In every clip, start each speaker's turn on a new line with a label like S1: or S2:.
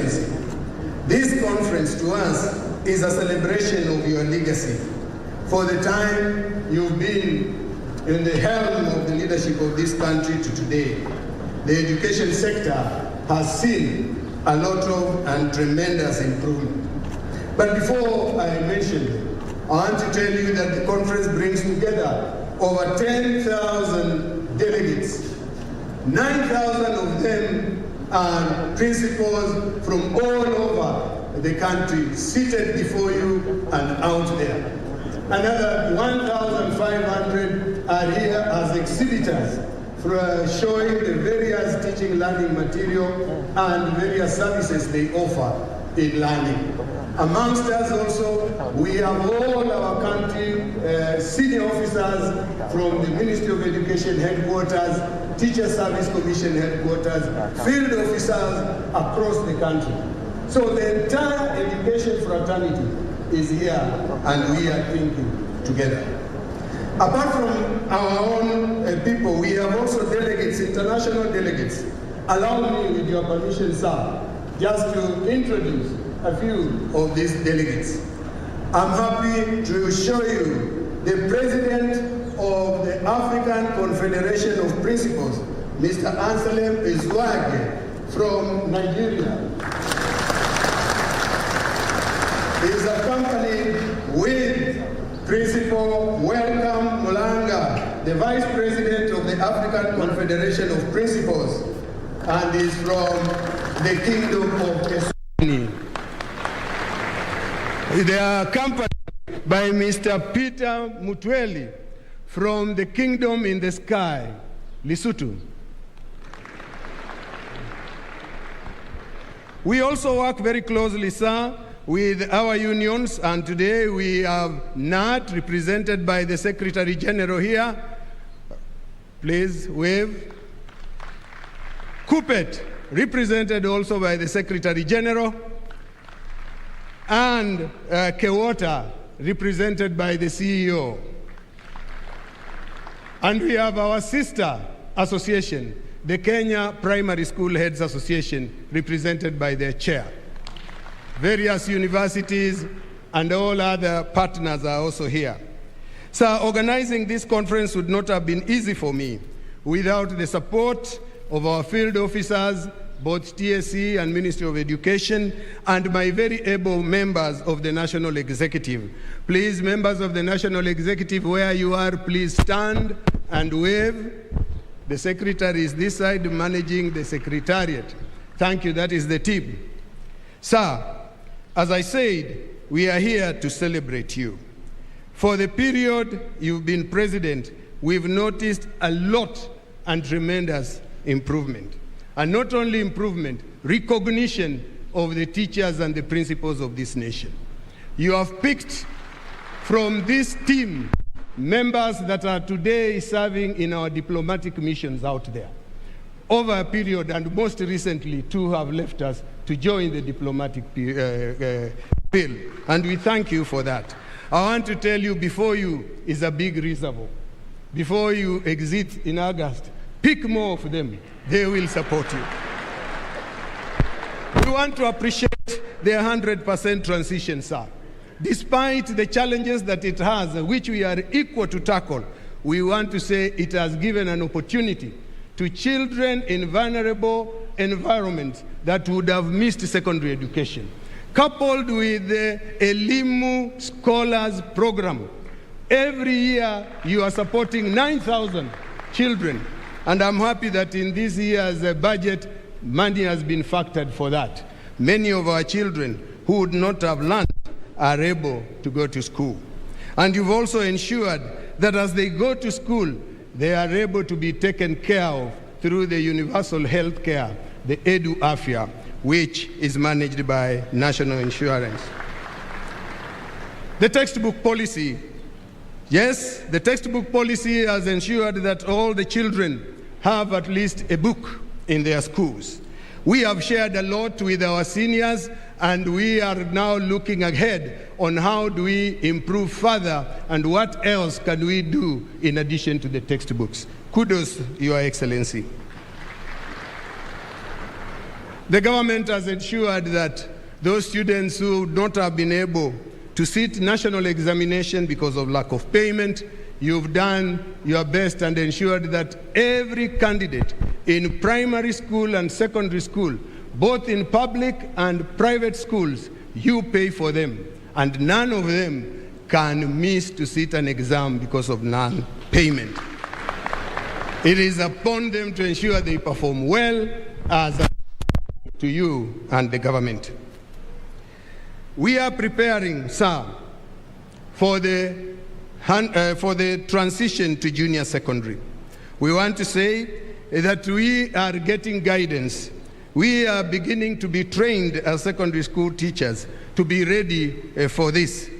S1: Excellency, this conference to us is a celebration of your legacy. For the time you've been in the helm of the leadership of this country to today, the education sector has seen a lot of and tremendous improvement. But before I mention them, I want to tell you that the conference brings together over 10,000 delegates. 9,000 of them are principals from all over the country, seated before you and out there. Another 1,500 are here as exhibitors, showing the various teaching learning material and various services they offer in learning. Amongst us also, we have all our country senior officers from the Ministry of Education headquarters, Teacher Service Commission headquarters, field officers across the country. So the entire education fraternity is here and we are thinking together. Apart from our own people, we have also delegates, international delegates. Allow me, with your permission, sir, just to introduce a few of these delegates. I'm happy to show you the President of the African Confederation of Principals, Mr. Anselm Izwage from Nigeria. He is accompanied with Principal Welcome Mulanga, the Vice President of the African Confederation of Principals, and is from the Kingdom of KESSHA. They are accompanied by Mr. Peter Mutweli from the Kingdom in the Sky, Lesotho. We also work very closely, sir, with our unions, and today we have NAT represented by the Secretary General here. Please wave. KUPPET represented also by the Secretary General, and KEWOTA represented by the CEO. And we have our sister association, the Kenya Primary School Heads Association, represented by their chair. Various universities and all other partners are also here. So organizing this conference would not have been easy for me without the support of our field officers, both TSC and Ministry of Education, and my very able members of the National Executive. Please, members of the National Executive, where you are, please stand and wave. The Secretary is this side managing the Secretariat. Thank you, that is the team. Sir, as I said, we are here to celebrate you. For the period you've been president, we've noticed a lot and tremendous improvement. And not only improvement, recognition of the teachers and the principals of this nation. You have picked from this team members that are today serving in our diplomatic missions out there. Over a period, and most recently, 2 have left us to join the diplomatic field. And we thank you for that. I want to tell you, before you is a big reservoir. Before you exit in August, pick more of them. They will support you. We want to appreciate the 100% transition, sir. Despite the challenges that it has, which we are equal to tackle, we want to say it has given an opportunity to children in vulnerable environments that would have missed secondary education. Coupled with the Elimu Scholars Program, every year you are supporting 9,000 children. And I'm happy that in this year's budget, money has been factored for that. Many of our children who would not have learned are able to go to school. And you've also ensured that as they go to school, they are able to be taken care of through the universal health care, the Edu Afya, which is managed by National Insurance. The textbook policy. Yes, the textbook policy has ensured that all the children have at least a book in their schools. We have shared a lot with our seniors, and we are now looking ahead on how do we improve further and what else can we do in addition to the textbooks. Kudos, Your Excellency. The government has ensured that those students who would not have been able to sit national examination because of lack of payment, you've done your best and ensured that every candidate in primary school and secondary school, both in public and private schools, you pay for them, and none of them can miss to sit an exam because of non-payment. It is upon them to ensure they perform well as to you and the government. We are preparing, sir, for the transition to junior secondary. We want to say that we are getting guidance. We are beginning to be trained as secondary school teachers to be ready for this.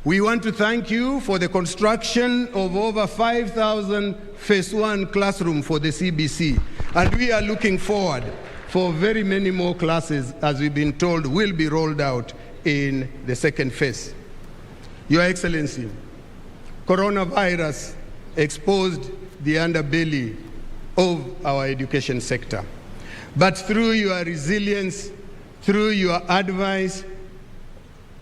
S1: We want to thank you for the construction of over 5,000 phase 1 classroom for the CBC. And we are looking forward for very many more classes, as we've been told, will be rolled out in the second phase. Your Excellency, coronavirus exposed the underbelly of our education sector. But through your resilience, through your advice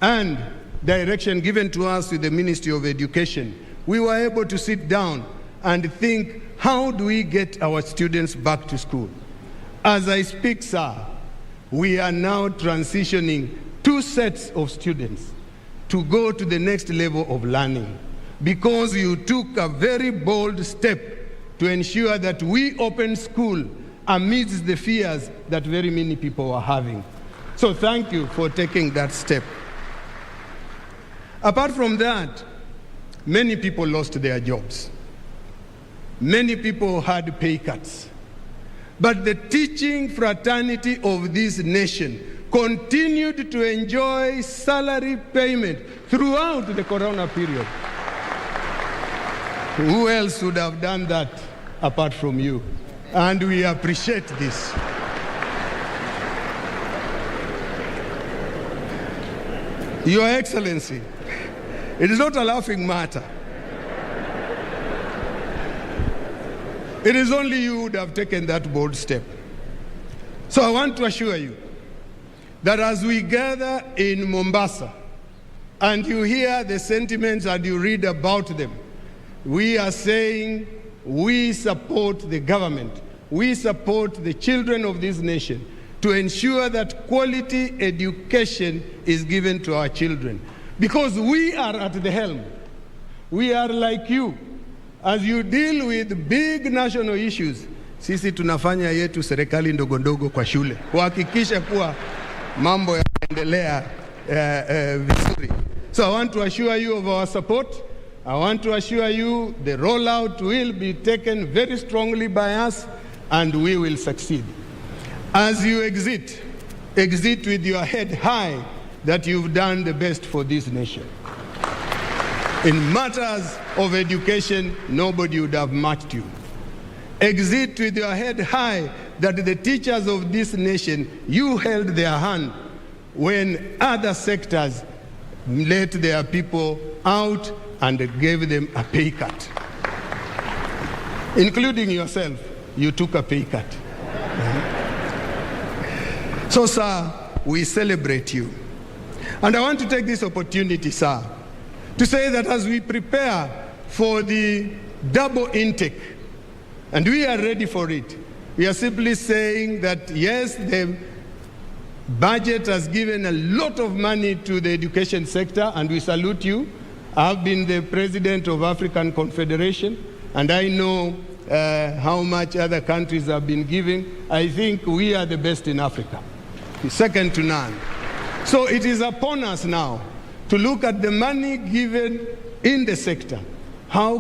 S1: and direction given to us with the Ministry of Education, we were able to sit down and think, how do we get our students back to school? As I speak, sir, we are now transitioning 2 sets of students to go to the next level of learning, because you took a very bold step to ensure that we open school amidst the fears that very many people are having. So thank you for taking that step. Apart from that, many people lost their jobs. Many people had pay cuts. But the teaching fraternity of this nation continued to enjoy salary payment throughout the corona period. Who else would have done that apart from you? And we appreciate this. Your Excellency, it is not a laughing matter. It is only you who would have taken that bold step. So I want to assure you that as we gather in Mombasa and you hear the sentiments and you read about them, we are saying we support the government, we support the children of this nation to ensure that quality education is given to our children. Because we are at the helm. We are like you. As you deal with big national issues, sisi tunafanya yetu serikali ndogo ndogo kwa shule, kuhakikisha kuwa mambo yanaendelea vizuri. So I want to assure you of our support. I want to assure you the rollout will be taken very strongly by us and we will succeed. As you exit with your head high that you've done the best for this nation. In matters of education, nobody would have matched you. Exit with your head high that the teachers of this nation, you held their hand when other sectors let their people out and gave them a pay cut. Including yourself, you took a pay cut. So, sir, we celebrate you. And I want to take this opportunity, sir, to say that as we prepare for the double intake, and we are ready for it, we are simply saying that, yes, the budget has given a lot of money to the education sector, and we salute you. I've been the president of African Confederation, and I know how much other countries have been giving. I think we are the best in Africa, second to none. So it is upon us now to look at the money given in the sector. How